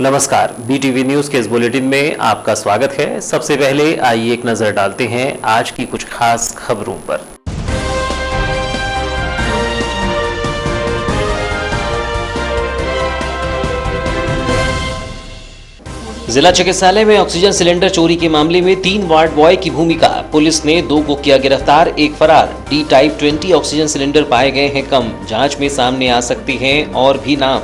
नमस्कार, BTV news के इस बुलेटिन में आपका स्वागत है। सबसे पहले आइए एक नजर डालते हैं आज की कुछ खास खबरों पर। जिला चिकित्सालय में ऑक्सीजन सिलेंडर चोरी के मामले में 3 वार्ड बॉय की भूमिका। पुलिस ने 2 को किया गिरफ्तार, 1 फरार। डी टाइप 20 ऑक्सीजन सिलेंडर पाए गए हैं कम। जांच में सामने आ सकती हैं और भी नाम।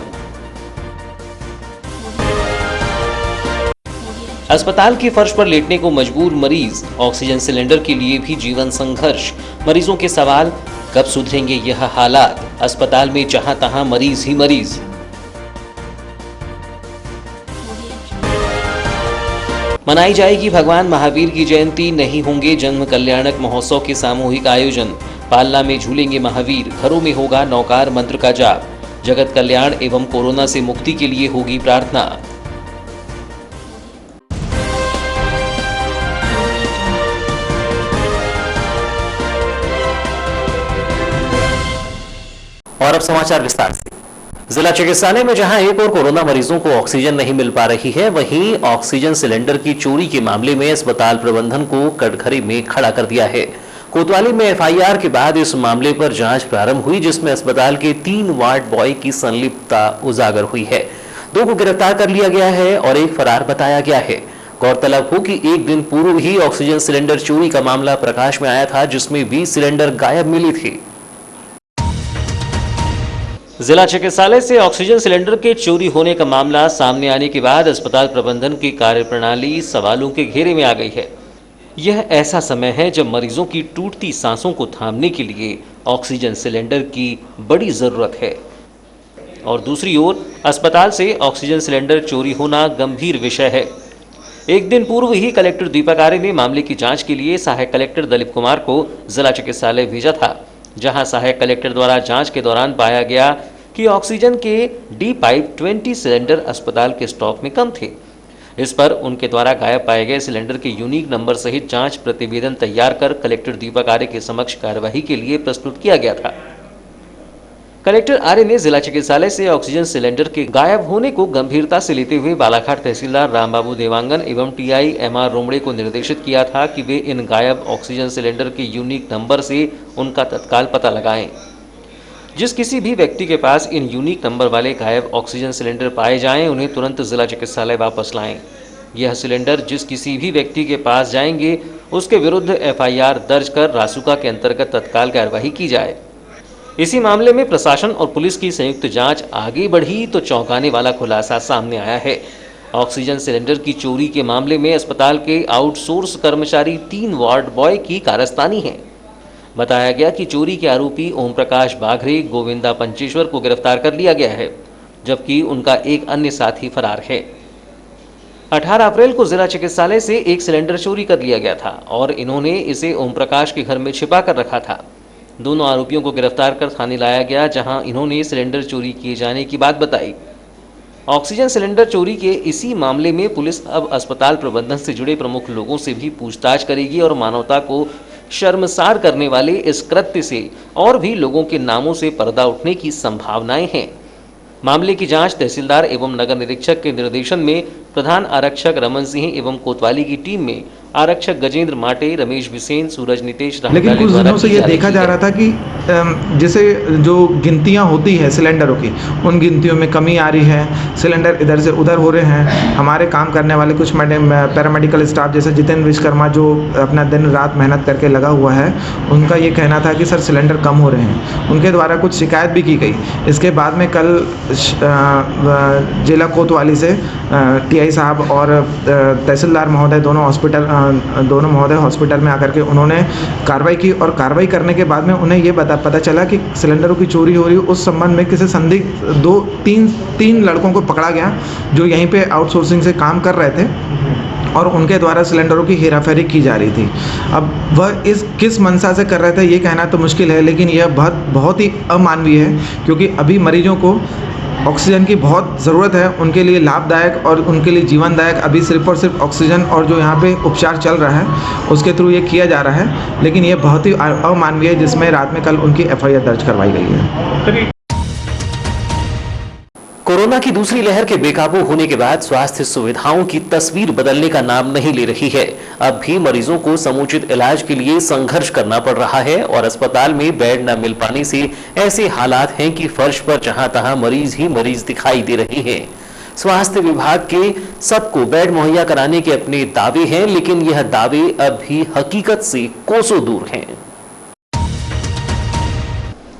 अस्पताल की फर्श पर लेटने को मजबूर मरीज। ऑक्सीजन सिलेंडर के लिए भी जीवन संघर्ष। मरीजों के सवाल, कब सुधरेंगे यह हालात। अस्पताल में जहां तहां मरीज ही मरीज। मनाई जाएगी भगवान महावीर की जयंती, नहीं होंगे जन्म कल्याणक महोत्सव के सामूहिक आयोजन। पालना में झूलेंगे महावीर, घरों में होगा नौकार मंत्र का जाप। जगत कल्याण एवं कोरोना से मुक्ति के लिए होगी प्रार्थना। और अब समाचार विस्तार से। जिला चिकित्सालय में जहां एक और कोरोना मरीजों को ऑक्सीजन नहीं मिल पा रही है, वहीं ऑक्सीजन सिलेंडर की चोरी के मामले में अस्पताल प्रबंधन को कटघरे में खड़ा कर दिया है। कोतवाली में FIR के बाद इस मामले पर जांच प्रारंभ हुई, जिसमें अस्पताल के 3 वार्ड बॉय की संलिप्तता उजागर हुई है। 2 को गिरफ्तार कर लिया गया है और 1 फरार बताया गया है। गौरतलब हो कि एक दिन पूर्व ही ऑक्सीजन सिलेंडर चोरी का मामला प्रकाश में आया था, जिसमें 20 सिलेंडर गायब मिली थी। जिला चिकित्सालय से ऑक्सीजन सिलेंडर के चोरी होने का मामला सामने आने के बाद अस्पताल प्रबंधन की कार्यप्रणाली सवालों के घेरे में आ गई है। यह ऐसा समय है जब मरीजों की टूटती सांसों को थामने के लिए ऑक्सीजन सिलेंडर की बड़ी जरूरत है और दूसरी ओर अस्पताल से ऑक्सीजन सिलेंडर चोरी होना गंभीर विषय है। एक दिन पूर्व ही कलेक्टर दीपक आर्य ने मामले की जांच के लिए सहायक कलेक्टर दलीप कुमार को जिला चिकित्सालय भेजा था, जहां सहायक कलेक्टर द्वारा जांच के दौरान पाया गया कि ऑक्सीजन के डी टाइप 20 सिलेंडर अस्पताल के स्टॉक में कम थे। इस पर उनके द्वारा गायब पाए गए सिलेंडर के यूनिक नंबर सहित जांच प्रतिवेदन तैयार कर कलेक्टर दीपक आर्य के समक्ष कार्यवाही के लिए प्रस्तुत किया गया था। कलेक्टर आर्य ने जिला चिकित्सालय से ऑक्सीजन सिलेंडर के गायब होने को गंभीरता से लेते हुए बालाघाट तहसीलदार रामबाबू देवांगन एवं TI MR रोमड़े को निर्देशित किया था कि वे इन गायब ऑक्सीजन सिलेंडर के यूनिक नंबर से उनका तत्काल पता लगाएं। जिस किसी भी व्यक्ति के पास इन यूनिक नंबर वाले गायब ऑक्सीजन सिलेंडर पाए जाएं, उन्हें तुरंत जिला चिकित्सालय वापस लाएं। यह सिलेंडर जिस किसी भी व्यक्ति के पास जाएंगे, उसके विरुद्ध FIR दर्ज कर रासुका के अंतर्गत तत्काल कार्यवाही की जाए। इसी मामले में प्रशासन और पुलिस की संयुक्त जांच आगे बढ़ी तो चौंकाने वाला खुलासा सामने आया है। ऑक्सीजन सिलेंडर की चोरी के मामले में अस्पताल के आउटसोर्स कर्मचारी 3 वार्ड बॉय की कारस्तानी है। बताया गया कि चोरी के आरोपी ओम प्रकाश बाघरे, गोविंदा पंचेश्वर को गिरफ्तार कर लिया गया है, जबकि उनका एक अन्य साथी फरार है। 18 अप्रैल को जिला चिकित्सालय से एक सिलेंडर चोरी कर लिया गया था और इन्होंने इसे ओम प्रकाश के घर में छिपा कर रखा था। दोनों आरोपियों को गिरफ्तार कर थाने लाया गया, जहां इन्होंने सिलेंडर चोरी किए जाने की बात बताई। ऑक्सीजन सिलेंडर चोरी के इसी मामले में पुलिस अब अस्पताल प्रबंधन से जुड़े प्रमुख लोगों से भी पूछताछ करेगी और मानवता को शर्मसार करने वाले इस कृत्य से और भी लोगों के नामों से पर्दा उठने की संभावनाएं हैं। मामले की जांच तहसीलदार एवं नगर निरीक्षक के निर्देशन में प्रधान आरक्षक रमन सिंह एवं कोतवाली की टीम में आरक्षक गजेंद्र माटे, रमेश बिसेन, सूरज नितेश, लेकिन कुछ दिनों से ये देखा जा रहा था कि जैसे जो गिनतियां होती है सिलेंडरों की, उन गिनतियों में कमी आ रही है। सिलेंडर इधर से उधर हो रहे हैं। हमारे काम करने वाले कुछ पैरामेडिकल स्टाफ जैसे जितेंद्र विश्वकर्मा जो अपना दिन रात मेहनत करके लगा हुआ है, उनका ये कहना था कि सर सिलेंडर कम हो रहे हैं। उनके द्वारा कुछ शिकायत भी की गई। इसके बाद में कल जिला कोतवाली से TI साहब और तहसीलदार महोदय दोनों महोदय हॉस्पिटल में आकर के उन्होंने कार्रवाई की और कार्रवाई करने के बाद में उन्हें ये पता चला कि सिलेंडरों की चोरी हो रही है। उस संबंध में किसी संदिग्ध 3 लड़कों को पकड़ा गया जो यहीं पे आउटसोर्सिंग से काम कर रहे थे और उनके द्वारा सिलेंडरों की हेराफेरी की जा रही थी। अब वह किस मंशा से कर रहे थे ये कहना तो मुश्किल है, लेकिन यह बहुत ही अमानवीय है, क्योंकि अभी मरीजों को ऑक्सीजन की बहुत ज़रूरत है। उनके लिए लाभदायक और उनके लिए जीवनदायक अभी सिर्फ और सिर्फ ऑक्सीजन और जो यहाँ पे उपचार चल रहा है उसके थ्रू ये किया जा रहा है, लेकिन ये बहुत ही अमानवीय है, जिसमें रात में कल उनकी FIR दर्ज करवाई गई है। कोरोना की दूसरी लहर के बेकाबू होने के बाद स्वास्थ्य सुविधाओं की तस्वीर बदलने का नाम नहीं ले रही है। अब भी मरीजों को समुचित इलाज के लिए संघर्ष करना पड़ रहा है और अस्पताल में बेड न मिल पाने से ऐसे हालात हैं कि फर्श पर जहां तहां मरीज ही मरीज दिखाई दे रहे हैं। स्वास्थ्य विभाग के सबको बेड मुहैया कराने के अपने दावे हैं, लेकिन यह दावे अब भी हकीकत से कोसों दूर हैं।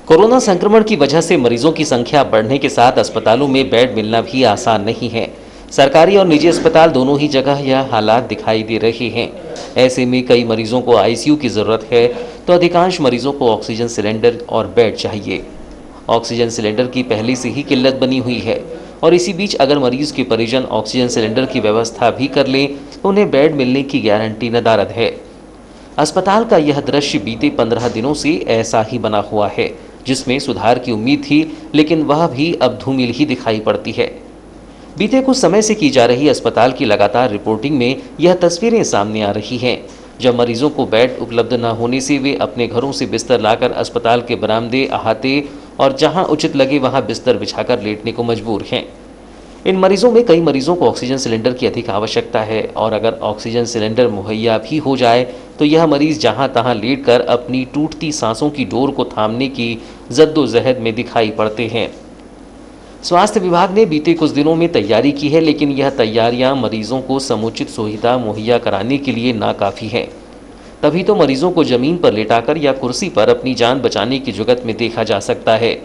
कोरोना संक्रमण की वजह से मरीजों की संख्या बढ़ने के साथ अस्पतालों में बेड मिलना भी आसान नहीं है। सरकारी और निजी अस्पताल दोनों ही जगह यह हालात दिखाई दे रहे हैं। ऐसे में कई मरीजों को आईसीयू की ज़रूरत है तो अधिकांश मरीजों को ऑक्सीजन सिलेंडर और बेड चाहिए। ऑक्सीजन सिलेंडर की पहले से ही किल्लत बनी हुई है और इसी बीच अगर मरीज के परिजन ऑक्सीजन सिलेंडर की व्यवस्था भी कर लें तो उन्हें बेड मिलने की गारंटी नदारद है। अस्पताल का यह दृश्य बीते 15 दिनों से ऐसा ही बना हुआ है, जिसमें सुधार की उम्मीद थी, लेकिन वह भी अब धूमिल ही दिखाई पड़ती है। बीते कुछ समय से की जा रही अस्पताल की लगातार रिपोर्टिंग में यह तस्वीरें सामने आ रही हैं, जब मरीजों को बेड उपलब्ध न होने से वे अपने घरों से बिस्तर लाकर अस्पताल के बरामदे, अहाते और जहां उचित लगे वहां बिस्तर बिछाकर लेटने को मजबूर हैं। इन मरीजों में कई मरीजों को ऑक्सीजन सिलेंडर की अधिक आवश्यकता है और अगर ऑक्सीजन सिलेंडर मुहैया भी हो जाए तो यह मरीज जहां तहां लेटकर अपनी टूटती सांसों की डोर को थामने की जद्दोजहद में दिखाई पड़ते हैं। स्वास्थ्य विभाग ने बीते कुछ दिनों में तैयारी की है, लेकिन यह तैयारियां मरीजों को समुचित सुविधा मुहैया कराने के लिए नाकाफी है। तभी तो मरीजों को जमीन पर लेटाकर या कुर्सी पर अपनी जान बचाने की जुगत में देखा जा सकता है।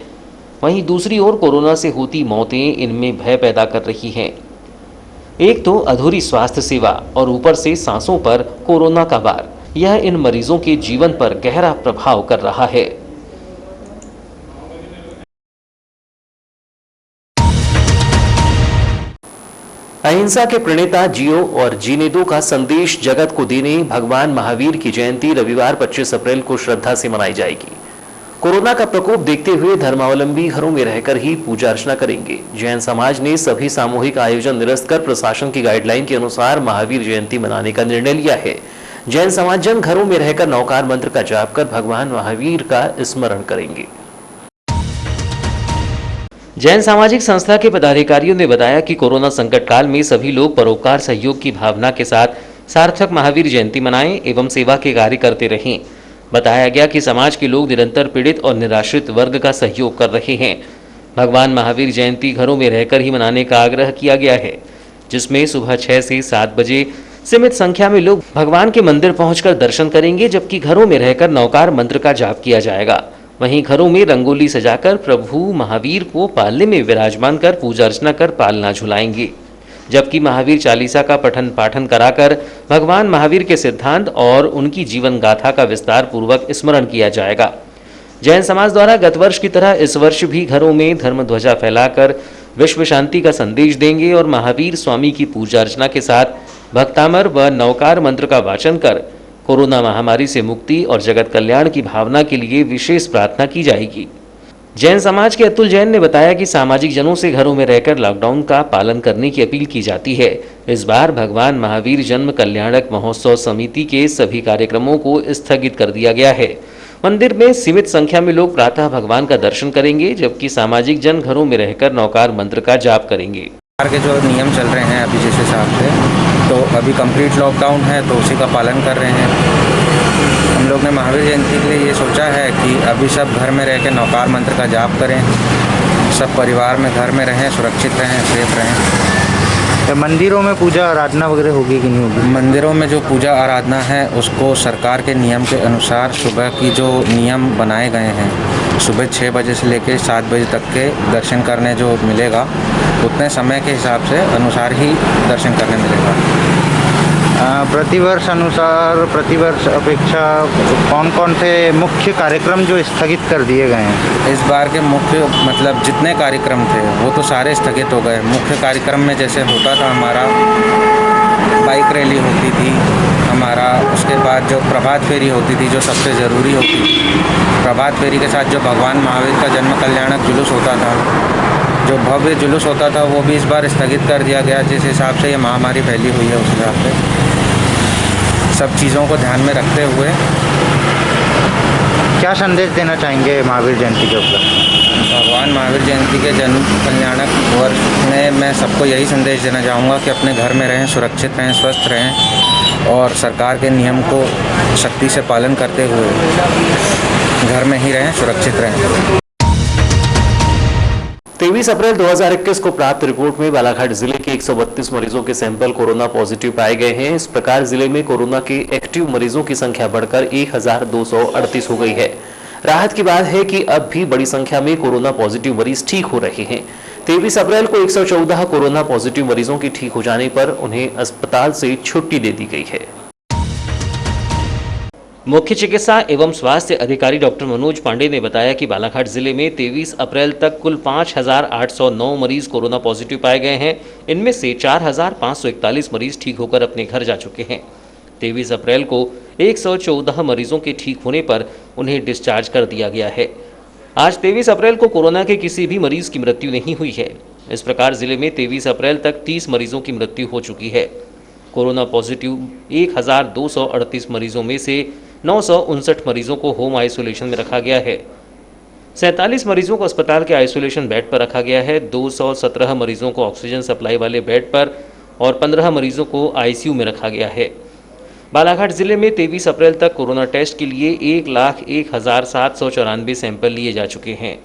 वहीं दूसरी ओर कोरोना से होती मौतें इनमें भय पैदा कर रही हैं। एक तो अधूरी स्वास्थ्य सेवा और ऊपर से सांसों पर कोरोना का वार, यह इन मरीजों के जीवन पर गहरा प्रभाव कर रहा है। अहिंसा के प्रणेता जियो और जीने दो का संदेश जगत को देने भगवान महावीर की जयंती रविवार 25 अप्रैल को श्रद्धा से मनाई जाएगी। कोरोना का प्रकोप देखते हुए धर्मावलंबी घरों में रहकर ही पूजा अर्चना करेंगे। जैन समाज ने सभी सामूहिक आयोजन निरस्त कर प्रशासन की गाइडलाइन के अनुसार महावीर जयंती मनाने का निर्णय लिया है। जैन समाजजन घरों में रहकर नौकार मंत्र का जाप कर भगवान महावीर का स्मरण करेंगे। जैन सामाजिक संस्था के पदाधिकारियों ने बताया कि कोरोना संकट काल में सभी लोग परोपकार सहयोग की भावना के साथ सार्थक महावीर जयंती मनाएं एवं सेवा के कार्य करते रहें। बताया गया कि समाज के लोग निरंतर पीड़ित और निराश्रित वर्ग का सहयोग कर रहे हैं। भगवान महावीर जयंती घरों में रहकर ही मनाने का आग्रह किया गया है, जिसमें सुबह 6 से 7 बजे सीमित संख्या में लोग भगवान के मंदिर पहुंचकर दर्शन करेंगे, जबकि घरों में रहकर नौकार मंत्र का जाप किया जाएगा। वहीं घरों में रंगोली सजाकर प्रभु महावीर को पालने में विराजमान कर पूजा अर्चना कर पालना झुलाएंगे, जबकि महावीर चालीसा का पठन पाठन कराकर भगवान महावीर के सिद्धांत और उनकी जीवन गाथा का विस्तार पूर्वक स्मरण किया जाएगा। जैन समाज द्वारा गत वर्ष की तरह इस वर्ष भी घरों में धर्म ध्वजा फैलाकर विश्व शांति का संदेश देंगे और महावीर स्वामी की पूजा अर्चना के साथ भक्तामर व नौकार मंत्र का वाचन कर कोरोना महामारी से मुक्ति और जगत कल्याण की भावना के लिए विशेष प्रार्थना की जाएगी। जैन समाज के अतुल जैन ने बताया कि सामाजिक जनों से घरों में रहकर लॉकडाउन का पालन करने की अपील की जाती है। इस बार भगवान महावीर जन्म कल्याणक महोत्सव समिति के सभी कार्यक्रमों को स्थगित कर दिया गया है। मंदिर में सीमित संख्या में लोग प्रातः भगवान का दर्शन करेंगे, जबकि सामाजिक जन घरों में रहकर नौकार मंत्र का जाप करेंगे। के जो नियम चल रहे हैं अभी जिस हिसाब से, तो अभी कंप्लीट लॉकडाउन है तो उसी का पालन कर रहे हैं। हम लोग ने महावीर जयंती के लिए ये सोचा है कि अभी सब घर में रह के नौकार मंत्र का जाप करें, सब परिवार में घर में रहें, सुरक्षित रहें, सेफ रहें। तो मंदिरों में पूजा आराधना वगैरह होगी कि नहीं होगी? मंदिरों में जो पूजा आराधना है उसको सरकार के नियम के अनुसार सुबह की जो नियम बनाए गए हैं, सुबह 6 बजे से लेकर 7 बजे तक के दर्शन करने जो मिलेगा, उतने समय के हिसाब से अनुसार ही दर्शन करने मिलेगा। प्रतिवर्ष अनुसार प्रतिवर्ष अपेक्षा कौन कौन से मुख्य कार्यक्रम जो स्थगित कर दिए गए हैं? इस बार के मुख्य मतलब जितने कार्यक्रम थे वो तो सारे स्थगित हो गए। मुख्य कार्यक्रम में जैसे होता था हमारा बाइक रैली होती थी हमारा, उसके बाद जो प्रभात फेरी होती थी जो सबसे ज़रूरी होती थी, प्रभात फेरी के साथ जो भगवान महावीर का जन्म कल्याणक जुलूस होता था, जो भव्य जुलूस होता था, वो भी इस बार स्थगित कर दिया गया। जिस हिसाब से ये महामारी फैली हुई है उस हिसाब से सब चीज़ों को ध्यान में रखते हुए क्या संदेश देना चाहेंगे महावीर जयंती के ऊपर? भगवान भगवान महावीर जयंती के जन्म कल्याणक वर्ष में मैं सबको यही संदेश देना चाहूँगा कि अपने घर में रहें, सुरक्षित रहें, स्वस्थ रहें और सरकार के नियम को सख्ती से पालन करते हुए घर में ही रहें, सुरक्षित रहें। 23 अप्रैल 2021 को प्राप्त रिपोर्ट में बालाघाट जिले के 132 मरीजों के सैंपल कोरोना पॉजिटिव पाए गए हैं। इस प्रकार जिले में कोरोना के एक्टिव मरीजों की संख्या बढ़कर 1238 हो गई है। राहत की बात है कि अब भी बड़ी संख्या में कोरोना पॉजिटिव मरीज ठीक हो रहे हैं। 23 अप्रैल को 114 कोरोना पॉजिटिव मरीजों की ठीक हो जाने पर उन्हें अस्पताल से छुट्टी दे दी गई है। मुख्य चिकित्सा एवं स्वास्थ्य अधिकारी डॉक्टर मनोज पांडे ने बताया कि बालाघाट जिले में 23 अप्रैल तक कुल 5,809 मरीज कोरोना पॉजिटिव पाए गए हैं। इनमें से 4,541 मरीज ठीक होकर अपने घर जा चुके हैं। 23 अप्रैल को 114 मरीजों के ठीक होने पर उन्हें डिस्चार्ज कर दिया गया है। आज 23 अप्रैल को कोरोना के किसी भी मरीज की मृत्यु नहीं हुई है। इस प्रकार जिले में 23 अप्रैल तक 30 मरीजों की मृत्यु हो चुकी है। कोरोना पॉजिटिव 1,238 मरीजों में से 959 मरीजों को होम आइसोलेशन में रखा गया है। 47 मरीजों को अस्पताल के आइसोलेशन बेड पर रखा गया है। 217 मरीजों को ऑक्सीजन सप्लाई वाले बेड पर और 15 मरीजों को आईसीयू में रखा गया है। बालाघाट जिले में 23 अप्रैल तक कोरोना टेस्ट के लिए 1,01,794 सैंपल लिए जा चुके हैं।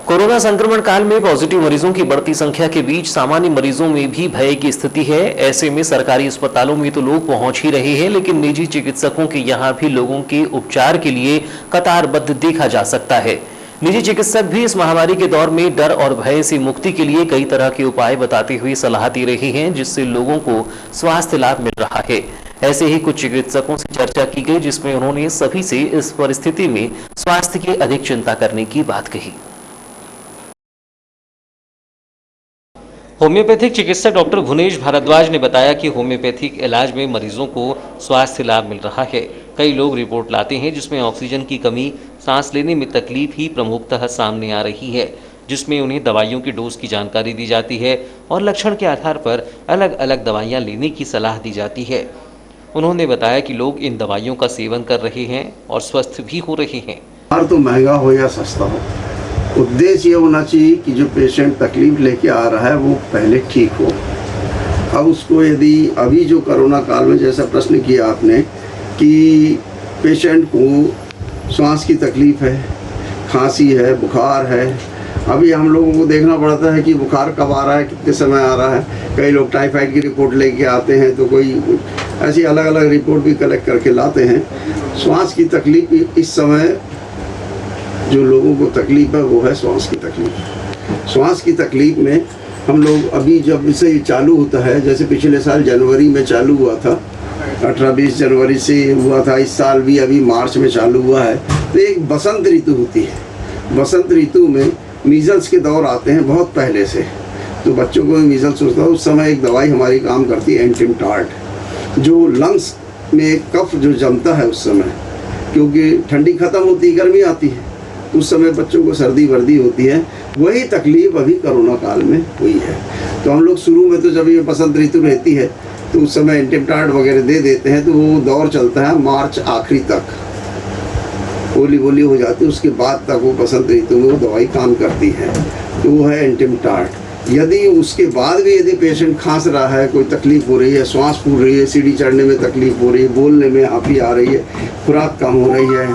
कोरोना संक्रमण काल में पॉजिटिव मरीजों की बढ़ती संख्या के बीच सामान्य मरीजों में भी भय की स्थिति है। ऐसे में सरकारी अस्पतालों में तो लोग पहुंच ही रहे हैं, लेकिन निजी चिकित्सकों के यहां भी लोगों के उपचार के लिए कतारबद्ध देखा जा सकता है। निजी चिकित्सक भी इस महामारी के दौर में डर और भय से मुक्ति के लिए कई तरह के उपाय बताते हुए सलाह दे रहे हैं, जिससे लोगों को स्वास्थ्य लाभ मिल रहा है। ऐसे ही कुछ चिकित्सकों से चर्चा की गई, जिसमें उन्होंने सभी से इस परिस्थिति में स्वास्थ्य की अधिक चिंता करने की बात कही। होम्योपैथिक चिकित्सक डॉक्टर भुवनेश भारद्वाज ने बताया कि होम्योपैथिक इलाज में मरीजों को स्वास्थ्य लाभ मिल रहा है। कई लोग रिपोर्ट लाते हैं जिसमें ऑक्सीजन की कमी, सांस लेने में तकलीफ ही प्रमुखतः सामने आ रही है, जिसमें उन्हें दवाइयों की डोज की जानकारी दी जाती है और लक्षण के आधार पर अलग अलग दवाइयाँ लेने की सलाह दी जाती है। उन्होंने बताया कि लोग इन दवाइयों का सेवन कर रहे हैं और स्वस्थ भी हो रहे हैं। तो महंगा हो या सस्ता हो, उद्देश्य ये होना चाहिए कि जो पेशेंट तकलीफ लेके आ रहा है वो पहले ठीक हो। अब उसको यदि अभी जो कोरोना काल में जैसा प्रश्न किया आपने कि पेशेंट को सांस की तकलीफ है, खांसी है, बुखार है, अभी हम लोगों को देखना पड़ता है कि बुखार कब आ रहा है, कितने समय आ रहा है। कई लोग टाइफाइड की रिपोर्ट लेके आते हैं, तो कोई ऐसी अलग अलग रिपोर्ट भी कलेक्ट करके लाते हैं। सांस की तकलीफ इस समय जो लोगों को तकलीफ है वो है सांस की तकलीफ। सांस की तकलीफ में हम लोग अभी जब से ये चालू होता है, जैसे पिछले साल जनवरी में चालू हुआ था, 18-20 जनवरी से हुआ था, इस साल भी अभी मार्च में चालू हुआ है, तो एक बसंत ऋतु होती है। बसंत ऋतु में मीजल्स के दौर आते हैं बहुत पहले से, तो बच्चों को मीजल्स होता है। उस समय एक दवाई हमारी काम करती है एंटिमटार्ड, जो लंग्स में कफ जो जमता है उस समय, क्योंकि ठंडी ख़त्म होती है, गर्मी आती है, उस समय बच्चों को सर्दी वर्दी होती है। वही तकलीफ अभी कोरोना काल में हुई है। तो हम लोग शुरू में तो जब ये बसंत ऋतु रहती है तो उस समय एंटिमटार्ड वगैरह दे देते हैं, तो वो दौर चलता है मार्च आखिरी तक, होली बोली हो जाती है, उसके बाद तक वो बसंत ऋतु में वो दवाई काम करती है, तो वो है एंटिमटार्ड। यदि उसके बाद भी यदि पेशेंट खांस रहा है, कोई तकलीफ हो रही है, श्वास फूल रही है, सीढ़ी चढ़ने में तकलीफ हो रही है, बोलने में हाफी आ रही है, खुराक कम हो रही है,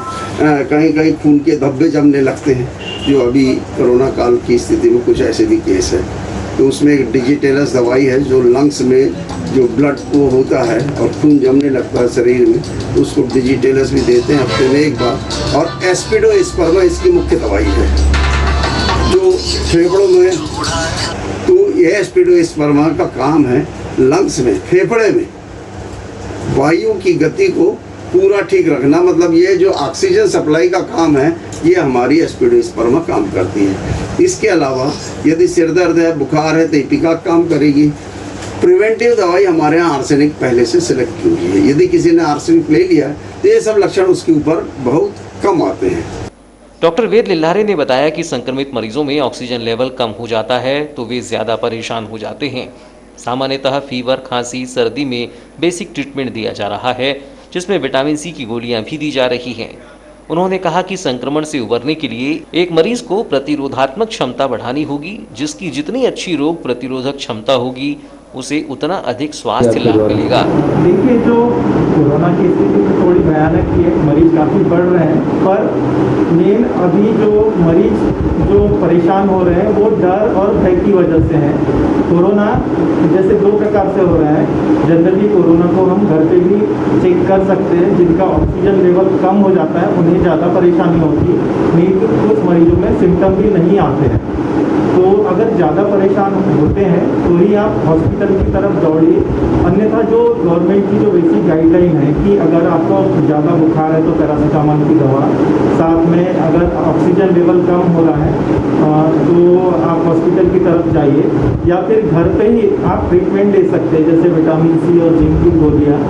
कहीं कहीं खून के धब्बे जमने लगते हैं, जो अभी कोरोना काल की स्थिति में कुछ ऐसे भी केस है, तो उसमें एक डिजिटेलस दवाई है जो लंग्स में जो ब्लड वो होता है और खून जमने लगता है शरीर में, तो उसको डिजिटेलस भी देते हैं हफ्ते में एक बार। और एस्पिडोस्पर्मा इसकी मुख्य दवाई है जो फेफड़ों में, तो ये एस्पिडोस्पर्मा का काम है लंग्स में, फेफड़े में वायु की गति को पूरा ठीक रखना। मतलब ये जो ऑक्सीजन सप्लाई का काम है ये हमारी एस्पिडोस्पर्मा काम करती है। इसके अलावा यदि सिर दर्द है, बुखार है तो एपिका काम करेगी। प्रिवेंटिव दवाई हमारे यहाँ आर्सेनिक पहले से सिलेक्ट की हुई है। यदि किसी ने आर्सेनिक ले लिया तो ये सब लक्षण उसके ऊपर बहुत कम आते हैं। डॉक्टर वेद लिल्लारे ने बताया कि संक्रमित मरीजों में ऑक्सीजन लेवल कम हो जाता है तो वे ज़्यादा परेशान हो जाते हैं। सामान्यतः फीवर, खांसी, सर्दी में बेसिक ट्रीटमेंट दिया जा रहा है, जिसमें विटामिन सी की गोलियां भी दी जा रही हैं। उन्होंने कहा कि संक्रमण से उबरने के लिए एक मरीज को प्रतिरोधात्मक क्षमता बढ़ानी होगी, जिसकी जितनी अच्छी रोग प्रतिरोधक क्षमता होगी उसे उतना अधिक स्वास्थ्य लाभ मिलेगा। देखिए, जो कोरोना की स्थिति तो थोड़ी भयानक ही है, मरीज काफ़ी बढ़ रहे हैं, पर मेन अभी जो मरीज जो परेशान हो रहे हैं वो डर और भय की वजह से हैं। कोरोना जैसे दो प्रकार से हो रहा है। जनरली कोरोना को हम घर पे भी चेक कर सकते हैं, जिनका ऑक्सीजन लेवल कम हो जाता है उन्हें ज़्यादा परेशानी होती है, नहीं तो कुछ मरीजों में सिम्टम भी नहीं आते हैं। तो अगर ज़्यादा परेशान होते हैं तो ही आप हॉस्पिटल की तरफ दौड़िए, अन्यथा जो गवर्नमेंट की जो बेसिक गाइडलाइन है कि अगर आपको ज़्यादा बुखार है तो पैरासीटामोल की दवा, साथ में अगर ऑक्सीजन लेवल कम हो रहा है तो आप हॉस्पिटल की तरफ जाइए, या फिर घर पे ही आप ट्रीटमेंट ले सकते हैं, जैसे विटामिन सी और जिंक की गोलियाँ।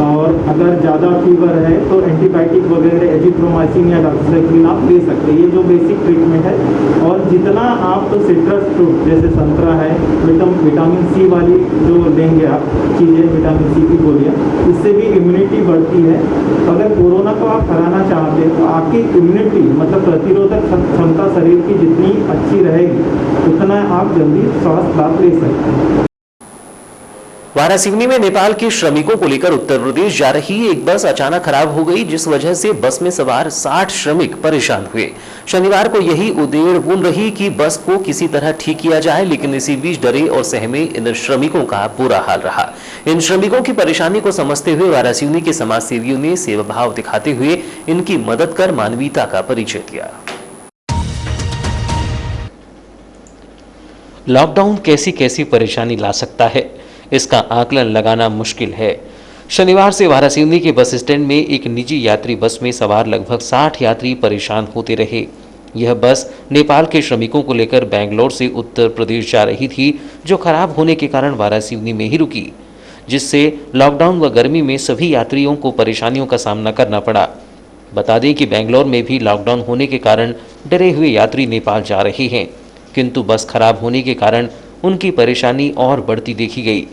और अगर ज़्यादा फीवर है तो एंटीबायोटिक वगैरह एजिथ्रोमाइसिन या डॉक्सीसाइक्लिन आप ले सकते हैं। ये जो बेसिक ट्रीटमेंट है, और जितना आप तो सिट्रस फ्रूट जैसे संतरा है, विटामिन सी वाली जो लेंगे आप चीज़ें, विटामिन सी की गोलियाँ, इससे भी इम्यूनिटी बढ़ती है। अगर कोरोना को आप हराना चाहते हैं तो आपकी इम्यूनिटी मतलब प्रतिरोधक क्षमता शरीर की जितनी अच्छी रहेगी उतना आप जल्दी स्वास्थ्य लाभ ले सकते हैं। वारासिवनी में नेपाल के श्रमिकों को लेकर उत्तर प्रदेश जा रही एक बस अचानक खराब हो गई, जिस वजह से बस में सवार 60 श्रमिक परेशान हुए। शनिवार को यही उधेड़-बुन रही कि बस को किसी तरह ठीक किया जाए, लेकिन इसी बीच डरे और सहमे इन श्रमिकों का बुरा हाल रहा। इन श्रमिकों की परेशानी को समझते हुए वारासिवनी के समाज सेवियों ने सेवा भाव दिखाते हुए इनकी मदद कर मानवीयता का परिचय दिया। लॉकडाउन कैसी कैसी परेशानी ला सकता है, इसका आकलन लगाना मुश्किल है। शनिवार से वारासिवनी के बस स्टैंड में एक निजी यात्री बस में सवार लगभग 60 यात्री परेशान होते रहे। यह बस नेपाल के श्रमिकों को लेकर बेंगलोर से उत्तर प्रदेश जा रही थी, जो खराब होने के कारण वारासिवनी में ही रुकी, जिससे लॉकडाउन व गर्मी में सभी यात्रियों को परेशानियों का सामना करना पड़ा। बता दें कि बेंगलोर में भी लॉकडाउन होने के कारण डरे हुए यात्री नेपाल जा रहे हैं, किंतु बस खराब होने के कारण उनकी परेशानी और बढ़ती देखी गई।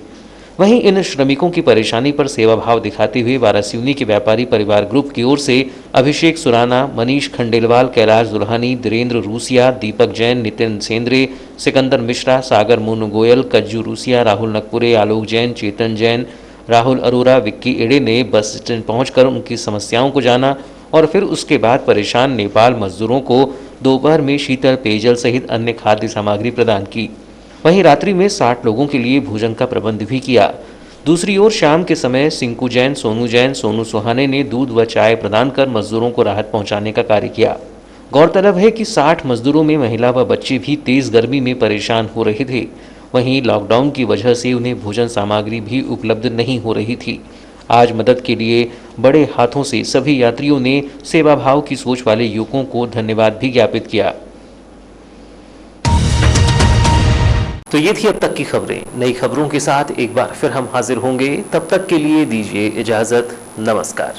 वहीं इन श्रमिकों की परेशानी पर सेवा भाव दिखाते हुए वारासिवनी के व्यापारी परिवार ग्रुप की ओर से अभिषेक सुराना, मनीष खंडेलवाल, कैलाश दुल्हानी, धीरेन्द्र रूसिया, दीपक जैन, नितिन सेंद्रे, सिकंदर मिश्रा, सागर मोनू गोयल, कज्जू रूसिया, राहुल नकपुरे, आलोक जैन, चेतन जैन, राहुल अरोरा, विक्की एड़े ने बस स्टैंड पहुंचकर उनकी समस्याओं को जाना और फिर उसके बाद परेशान नेपाल मजदूरों को दोपहर में शीतल पेयजल सहित अन्य खाद्य सामग्री प्रदान की। वहीं रात्रि में 60 लोगों के लिए भोजन का प्रबंध भी किया। दूसरी ओर शाम के समय सिंकू जैन, सोनू सुहाने ने दूध व चाय प्रदान कर मजदूरों को राहत पहुंचाने का कार्य किया। गौरतलब है कि 60 मजदूरों में महिला व बच्चे भी तेज गर्मी में परेशान हो रहे थे। वहीं लॉकडाउन की वजह से उन्हें भोजन सामग्री भी उपलब्ध नहीं हो रही थी। आज मदद के लिए बड़े हाथों से सभी यात्रियों ने सेवा भाव की सोच वाले युवकों को धन्यवाद भी ज्ञापित किया। तो ये थी अब तक की खबरें। नई खबरों के साथ एक बार फिर हम हाजिर होंगे, तब तक के लिए दीजिए इजाजत। नमस्कार।